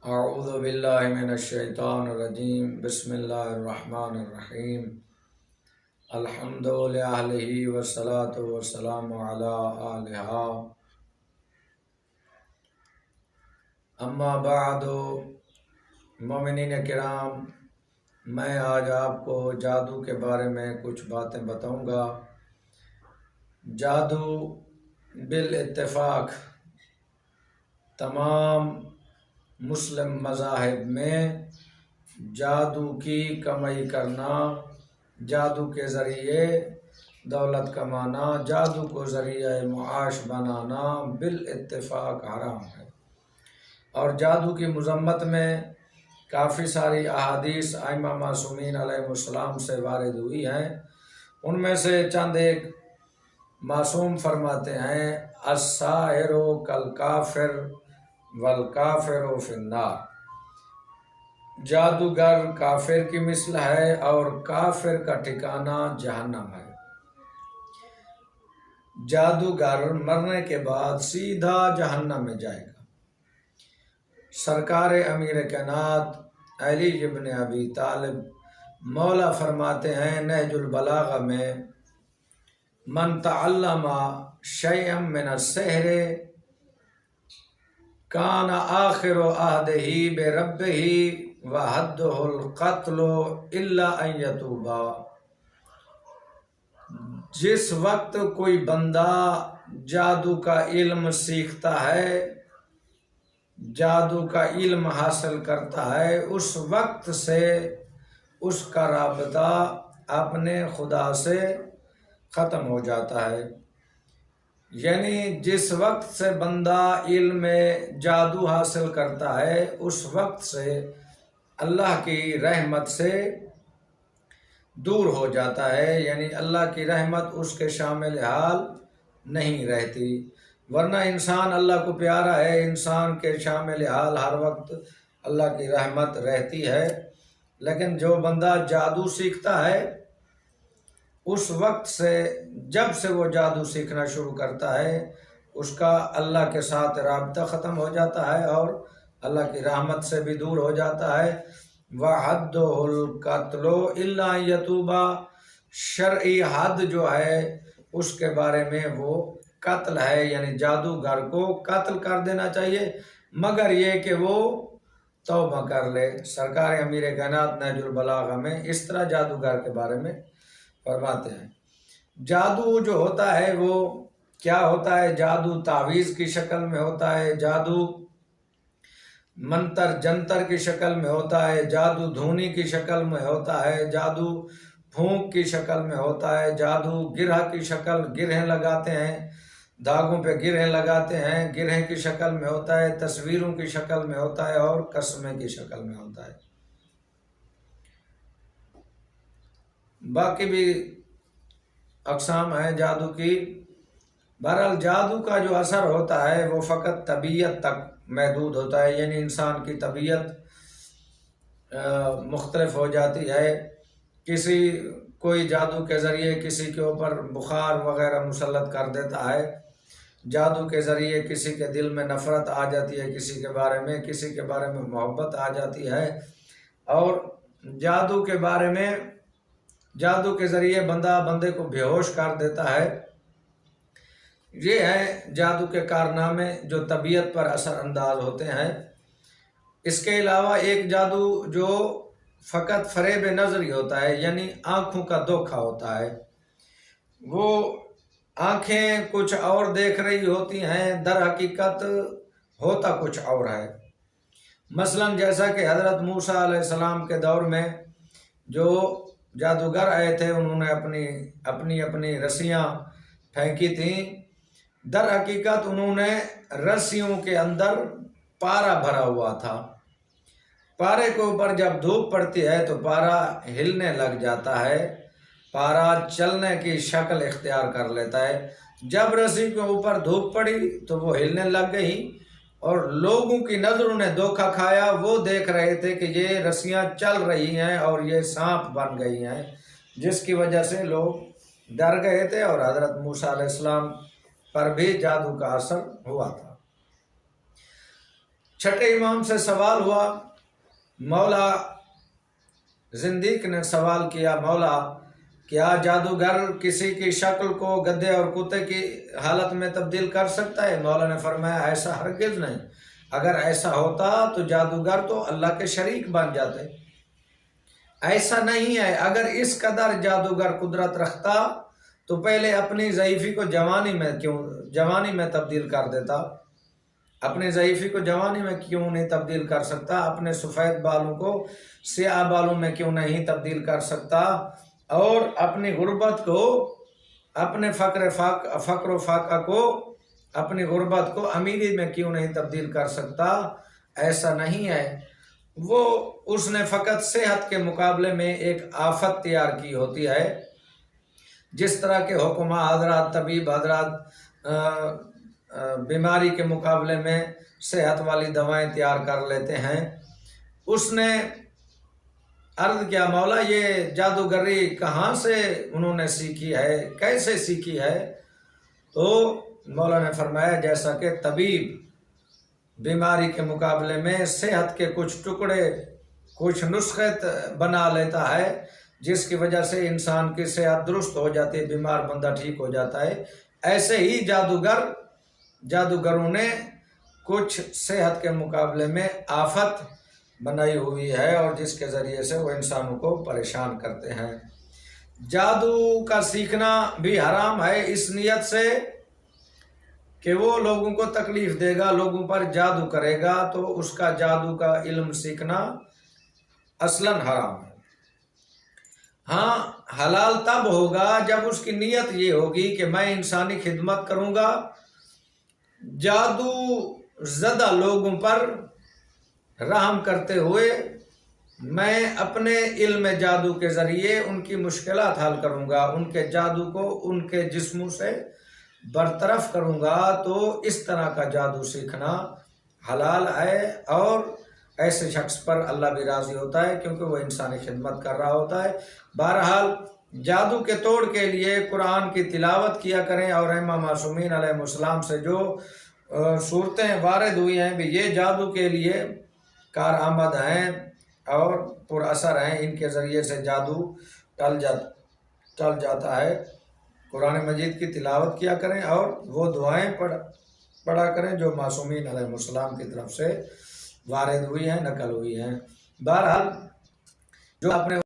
अऊज़ु बिल्लाहि मिनश्शैतानिर्रजीम बिस्मिल्लाहिर्रहमानिर्रहीम अल्हम्दुलिल्लाहि अहलिही वस्सलातु वस्सलामु अला आलिहा अम्मा बादु। मोमिनीन किराम, मैं आज आपको जादू के बारे में कुछ बातें बताऊंगा। जादू बिल इत्तेफाक तमाम मुस्लिम मज़ाहिब में जादू की कमाई करना, जादू के ज़रिए दौलत कमाना, जादू को ज़रिए मुआश बनाना बिल इत्तेफाक हराम है। और जादू की मज़म्मत में काफ़ी सारी अहादीस आइमा मासूमीन अलैहिमुस्सलाम से वारिद हुई हैं। उनमें से चंद एक मासूम फरमाते हैं, अस्साहिरो कल काफिर वल काफिरो फिन्नार। जादूगर काफिर की मिसल है और काफिर का ठिकाना जहन्नम है। जादूगर मरने के बाद सीधा जहन्नम में जाएगा। सरकार अमीर कायनात अली इब्न अबी तालिब मौला फरमाते हैं नहजुल बलागा में, मन तअल्लमा शयअम मिन अस्सिहरि कान आखिर अहदिही बिरब्बिही व हद्दुहुल क़त्लु इल्ला अन यतूबा। जिस वक्त कोई बंदा जादू का इल्म सीखता है, जादू का इल्म हासिल करता है, उस वक्त से उसका राबता अपने खुदा से ख़त्म हो जाता है। यानी जिस वक्त से बंदा इल्म जादू हासिल करता है, उस वक्त से अल्लाह की रहमत से दूर हो जाता है। यानी अल्लाह की रहमत उसके शामिल हाल नहीं रहती। वरना इंसान अल्लाह को प्यारा है, इंसान के शामिल हाल हर वक्त अल्लाह की रहमत रहती है। लेकिन जो बंदा जादू सीखता है, उस वक्त से जब से वो जादू सीखना शुरू करता है, उसका अल्लाह के साथ राब्ता ख़त्म हो जाता है और अल्लाह की रहमत से भी दूर हो जाता है। वहद्दुहुल क़त्लु इल्ला यतूबा, शरई हद जो है उसके बारे में वो कत्ल है, यानी जादूगर को कत्ल कर देना चाहिए, मगर ये कि वो तौबा कर ले। सरकार अमीर कायनात नहजुल बलागा में इस तरह जादूगर के बारे में फरमाते हैं। जादू जो होता है वो क्या होता है? जादू तावीज़ की शक्ल में होता है, जादू मंतर जंतर की शक्ल में होता है, जादू धूनी की शक्ल में होता है, जादू फूंक की शक्ल में होता है, जादू गिरह की शक्ल, गिरहें लगाते हैं, धागों पे गिरहें लगाते हैं, गिरहें की शक्ल में होता है, तस्वीरों की शक्ल में होता है और कसमें की शक्ल में होता है। बाकी भी अक़साम है जादू की। बहरहाल जादू का जो असर होता है वो फ़कत तबीयत तक महदूद होता है, यानी इंसान की तबीयत मुख्तलिफ हो जाती है। किसी कोई जादू के ज़रिए किसी के ऊपर बुखार वग़ैरह मुसल्लत कर देता है, जादू के ज़रिए किसी के दिल में नफ़रत आ जाती है, किसी के बारे में मोहब्बत आ जाती है, और जादू के ज़रिए बंदे को बेहोश कर देता है। ये है जादू के कारनामे जो तबीयत पर असर अंदाज होते हैं। इसके अलावा एक जादू जो फ़कत फ़रेब नज़री होता है, यानी आँखों का धोखा होता है। वो आँखें कुछ और देख रही होती हैं, दर हकीकत होता कुछ और है। मसलन जैसा कि हज़रत मूसा अलैहिस्सलाम के दौर में जो जादूगर आए थे, उन्होंने अपनी रस्सियाँ फेंकी थीं। दर हकीकत उन्होंने रस्सियों के अंदर पारा भरा हुआ था। पारे के ऊपर जब धूप पड़ती है तो पारा हिलने लग जाता है, पारा चलने की शक्ल इख्तियार कर लेता है। जब रस्सी के ऊपर धूप पड़ी तो वो हिलने लग गई और लोगों की नज़रों ने धोखा खाया। वो देख रहे थे कि ये रस्सियाँ चल रही हैं और ये सांप बन गई हैं, जिसकी वजह से लोग डर गए थे और हज़रत मूसा अलैहिस्सलाम पर भी जादू का असर हुआ था। छठे इमाम से सवाल हुआ, मौला जिंदीक ने सवाल किया, मौला क्या जादूगर किसी की शक्ल को गधे और कुत्ते की हालत में तब्दील कर सकता है? मौला ने फरमाया ऐसा हरगिज नहीं, अगर ऐसा होता तो जादूगर तो अल्लाह के शरीक बन जाते। ऐसा नहीं है, अगर इस कदर जादूगर कुदरत रखता तो पहले अपनी ज़ईफ़ी को जवानी में तब्दील कर देता। अपने ज़ईफ़ी को जवानी में क्यों नहीं तब्दील कर सकता? अपने सफ़ेद बालों को स्याह बालों में क्यों नहीं तब्दील कर सकता? और अपनी गुर्बत को, अपने फ़क्र फाका को, अपनी गुर्बत को अमीरी में क्यों नहीं तब्दील कर सकता? ऐसा नहीं है, वो उसने फ़कत सेहत के मुकाबले में एक आफत तैयार की होती है। जिस तरह के हुक्मा हजरात, तबीब हजरात बीमारी के मुकाबले में सेहत वाली दवाएं तैयार कर लेते हैं, उसने अर्ज किया, मौला ये जादूगरी कहाँ से उन्होंने सीखी है, कैसे सीखी है? तो मौला ने फरमाया जैसा कि तबीब बीमारी के मुकाबले में सेहत के कुछ टुकड़े, कुछ नुस्खे बना लेता है जिसकी वजह से इंसान की सेहत दुरुस्त हो जाती है, बीमार बंदा ठीक हो जाता है, ऐसे ही जादूगरों ने कुछ सेहत के मुकाबले में आफत बनाई हुई है और जिसके ज़रिए से वो इंसानों को परेशान करते हैं। जादू का सीखना भी हराम है इस नियत से कि वो लोगों को तकलीफ देगा, लोगों पर जादू करेगा, तो उसका जादू का इल्म सीखना असलन हराम है। हाँ, हलाल तब होगा जब उसकी नीयत ये होगी कि मैं इंसानी खिदमत करूँगा, जादू ज़दा लोगों पर रहम करते हुए मैं अपने इल्म जादू के ज़रिए उनकी मुश्किलात हल करूँगा, उनके जादू को उनके जिस्मों से बरतरफ करूँगा। तो इस तरह का जादू सीखना हलाल है और ऐसे शख्स पर अल्लाह भी राज़ी होता है क्योंकि वह इंसानी खिदमत कर रहा होता है। बहरहाल जादू के तोड़ के लिए कुरान की तिलावत किया करें और इमाम मासूमीन अलैहिस्सलाम से जो सूरतें वारिद हुई हैं भी ये जादू के लिए कारआमद हैं और पुरअसर हैं, इनके ज़रिए से जादू टल जाता है। कुरान मजीद की तिलावत किया करें और वो दुआएं पढ़ा करें जो मासूमीन अलैहिस्सलाम की तरफ से वारिद हुई हैं, नकल हुई हैं। बहरहाल जो अपने